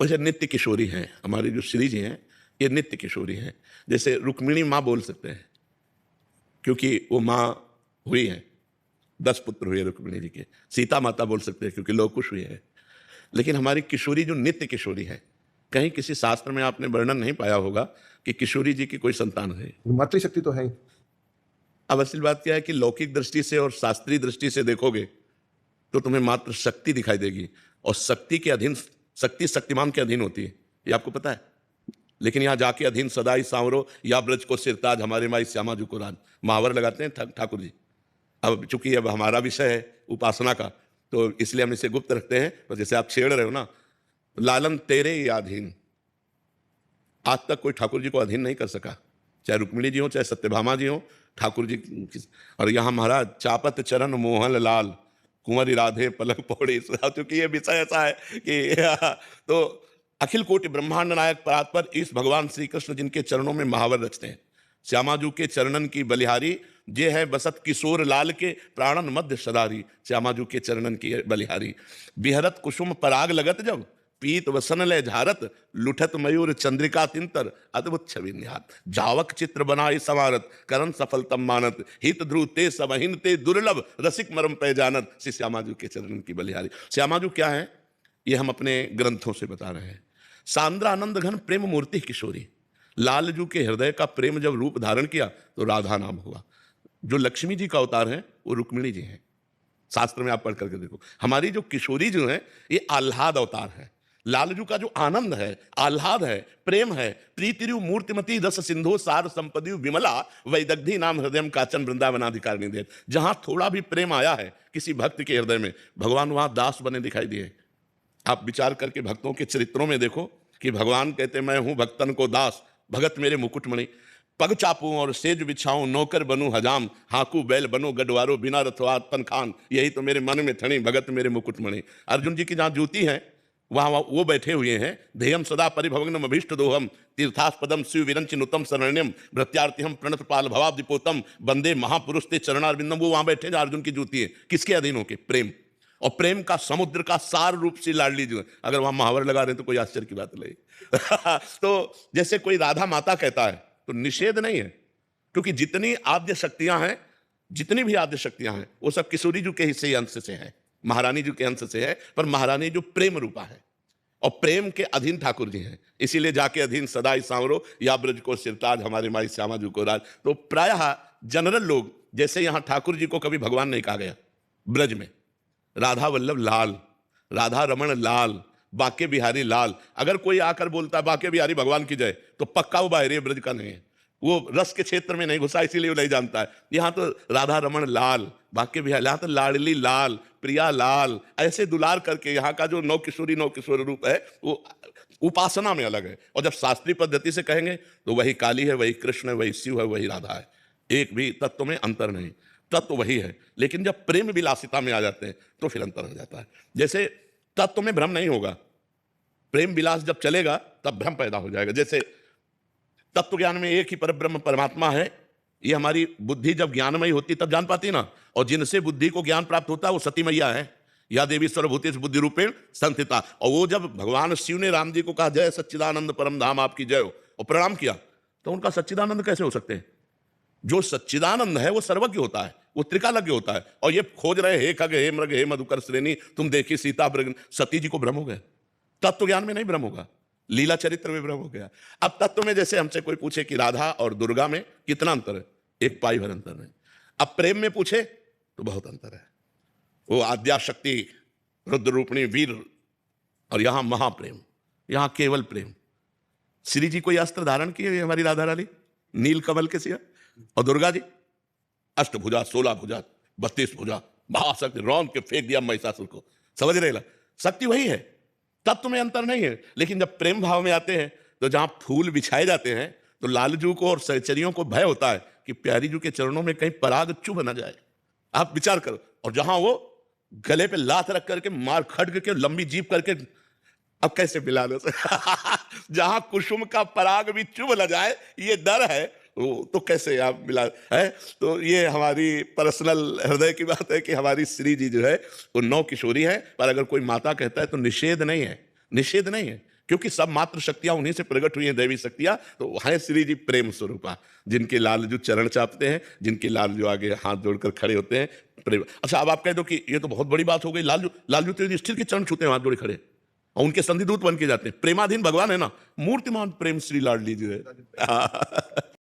वैसे नित्य किशोरी हैं हमारी जो श्री जी हैं, ये नित्य किशोरी हैं। जैसे रुक्मिणी माँ बोल सकते हैं क्योंकि वो माँ हुई हैं, 10 पुत्र हुए रुक्मिणी जी के। सीता माता बोल सकते हैं क्योंकि लव कुश हुई है। लेकिन हमारी किशोरी जो नित्य किशोरी है, कहीं किसी शास्त्र में आपने वर्णन नहीं पाया होगा कि किशोरी जी की कोई संतान है। मातृशक्ति तो है ही। अब असल बात क्या है कि लौकिक दृष्टि से और शास्त्रीय दृष्टि से देखोगे तो तुम्हें मात्र शक्ति दिखाई देगी, और शक्ति के अधीन, शक्ति शक्तिमान के अधीन होती है, ये आपको पता है। लेकिन यहाँ जाके अधीन सदाई सांवरो या ब्रज को सिरताज हमारे माई श्यामा जू को राज, महावर लगाते हैं ठाकुर जी। अब चूंकि अब हमारा विषय है उपासना का, तो इसलिए हम इसे गुप्त रखते हैं। तो जैसे आप छेड़ रहे हो ना, लालन तेरे ही अधीन, आज तक कोई ठाकुर जी को अधीन नहीं कर सका, चाहे रुक्मिणी जी हो चाहे सत्यभामा जी हो, ठाकुर जी। और यहाँ महाराज चापत चरण मोहन लाल कुंवरी राधे पलक पौड़ी, क्योंकि ये विषय ऐसा है कि तो अखिल कोटि ब्रह्मांड नायक परात्पर इस भगवान श्री कृष्ण जिनके चरणों में महावर रचते हैं, श्यामाजू के चरणन की बलिहारी, जे है बसत किशोर लाल के प्राणन मध्य सदारी, श्यामाजू के चरणन की बलिहारी। बिहरत कुसुम पराग लगत जब, पीत वसन ले झारत, लुठत मयूर चंद्रिका तिंतर, अद्भुत छवि निहात, जावक चित्र बनाई संवारत, करण सफलतम मानत, हित ध्रुव ते सबहिन ते दुर्लभ, रसिक मरम पे जानत, श्री श्यामाजू के चरणन की बलिहारी। श्यामाजू क्या है, ये हम अपने ग्रंथों से बता रहे हैं। सांद्र आनंद घन प्रेम मूर्ति किशोरी, लालजू के हृदय का प्रेम जब रूप धारण किया तो राधा नाम हुआ। जो लक्ष्मी जी का अवतार है वो रुक्मिणी जी हैं, शास्त्र में आप पढ़ करके देखो। हमारी जो किशोरी जो है ये आह्लाद अवतार है। लालजू का जो आनंद है, आह्लाद है, प्रेम है, प्रीतिरु मूर्तिमती रस सिंधु सार संपदियु विमला, वैदग्धी नाम हृदय काचन वृंदावनाधिकारिणी दे। जहां थोड़ा भी प्रेम आया है किसी भक्त के हृदय में, भगवान वहां दास बने दिखाई दिए। आप विचार करके भक्तों के चरित्रों में देखो कि भगवान कहते मैं हूं भक्तन को दास, भगत मेरे मुकुटमणि, पग चापूं और सेज बिछाऊं, नौकर बनूं हजाम, हाकू बैल बनूं गडवारो, बिना रथवातन खान, यही तो मेरे मन में थणी, भगत मेरे मुकुटमणि। अर्जुन जी की जहां जूती है वहां वो बैठे हुए हैं। ध्येयम सदा परिभवग्नम अभीष्ट दोहम, तीर्थास्पदम शिव विरंच नुतम शरण्यम, भृत्यार्थिहम प्रणत पाल भवाब्दिपोतम, वंदे महापुरुष ते चरणारविंदम। वो वहां बैठे जहां अर्जुन की जूती है, किसके अधीन होके? प्रेम। और प्रेम का समुद्र का सार रूप से लाडली जो है, अगर वहां महावर लगा रहे तो कोई आश्चर्य की बात नहीं। तो जैसे कोई राधा माता कहता है तो निषेध नहीं है, क्योंकि जितनी आद्य शक्तियां हैं, जितनी भी आद्य शक्तियां हैं वो सब किशोरी जी के हिस्से अंश से है, महारानी जी के अंश से है। पर महारानी जो प्रेम रूपा है और प्रेम के अधीन ठाकुर जी हैं, इसीलिए जाके अधीन सदाई सांवरो या ब्रज को सिरताज हमारे माई श्यामा जी को राज। तो प्रायः जनरल लोग, जैसे यहां ठाकुर जी को कभी भगवान नहीं कहा गया, ब्रज में राधा वल्लभ लाल, राधा रमण लाल, बांके बिहारी लाल। अगर कोई आकर बोलता है बांके बिहारी भगवान की जय, तो पक्का वो बाहरी ब्रज का नहीं है, वो रस के क्षेत्र में नहीं घुसा, इसीलिए वो नहीं जानता है। यहाँ तो राधा रमण लाल, बांके बिहारी, यहाँ तो लाडली लाल, प्रिया लाल, ऐसे दुलार करके यहाँ का जो नौ किशोर रूप है वो उपासना में अलग है। और जब शास्त्रीय पद्धति से कहेंगे तो वही काली है, वही कृष्ण है, वही शिव है, वही राधा है, एक भी तत्व में अंतर नहीं, तत्व वही है। लेकिन जब प्रेम विलासिता में आ जाते हैं तो फिर अंतर हो जाता है। जैसे तत्व में भ्रम नहीं होगा, प्रेम विलास जब चलेगा तब भ्रम पैदा हो जाएगा। जैसे तत्व ज्ञान में एक ही परब्रह्म परमात्मा है, ये हमारी बुद्धि जब ज्ञानमयी होती तब जान पाती ना। और जिनसे बुद्धि को ज्ञान प्राप्त होता है वो सती मैया है, या देवी सर्वभूतेषु बुद्धि रूपेण संस्थिता। और वो जब भगवान शिव ने राम जी को कहा जय सच्चिदानंद परम धाम आपकी जय हो, और प्रणाम किया, तो उनका सच्चिदानंद कैसे हो सकते हैं? जो सच्चिदानंद है वो सर्वज्ञ होता है, वो त्रिकालज्ञ होता है। और ये खोज रहे हे खग हे मृग हे मधुकर श्रेणी, तुम देखी सीता मृग, सती जी को भ्रम हो गया। तत्व ज्ञान में नहीं भ्रम होगा, लीला चरित्र में भ्रम हो गया। अब तत्व में जैसे हमसे कोई पूछे कि राधा और दुर्गा में कितना अंतर है, एक पाई भर अंतर है। अब प्रेम में पूछे तो बहुत अंतर है। वो आद्याशक्ति रुद्र रूपणी वीर, और यहां महाप्रेम, यहां केवल प्रेम। श्री जी कोई अस्त्र धारण किए हमारी राधा रानी, नील कमल के सिया, और दुर्गा जी अष्टभुजा, 16 भुजा, 32 भुजा, महाशक्ति, रौंद के फेंक दिया महिषासुर को। समझ रहे ना, शक्ति वही है, तत्व में अंतर नहीं है। लेकिन जब प्रेम भाव में आते हैं तो जहां फूल बिछाए जाते हैं तो लालजू को और सहचरियों को भय होता है कि प्यारी जू के चरणों में कहीं पराग चुभ न जाए। आप विचार करो। और जहां वो गले पे लात रख करके, मार खड़ग के, लंबी जीप करके, अब कैसे मिला दो जहां कुसुम का पराग भी चुभ न जाए, ये डर है, तो कैसे आप मिला है। तो ये हमारी पर्सनल हृदय की बात है कि हमारी श्री जी जो है वो 9 किशोरी है। पर अगर कोई माता कहता है तो निषेध नहीं है, निषेध नहीं है। क्योंकि सब मात्र शक्तियां उन्हीं से प्रकट हुई हैं, दैवी शक्तियां। तो है श्री जी प्रेम स्वरूपा, जिनके लाल जो चरण चापते हैं, जिनके लाल जो आगे हाथ जोड़कर खड़े होते हैं, प्रेम। अच्छा, अब आप कह दो कि ये तो बहुत बड़ी बात हो गई, लालजू तो युधिष्ठिर के चरण छूते हैं हाथ जोड़े खड़े, और उनके संधिदूत बन के जाते हैं। प्रेमाधीन भगवान है ना, मूर्तिमान प्रेम श्री लाडली जी है।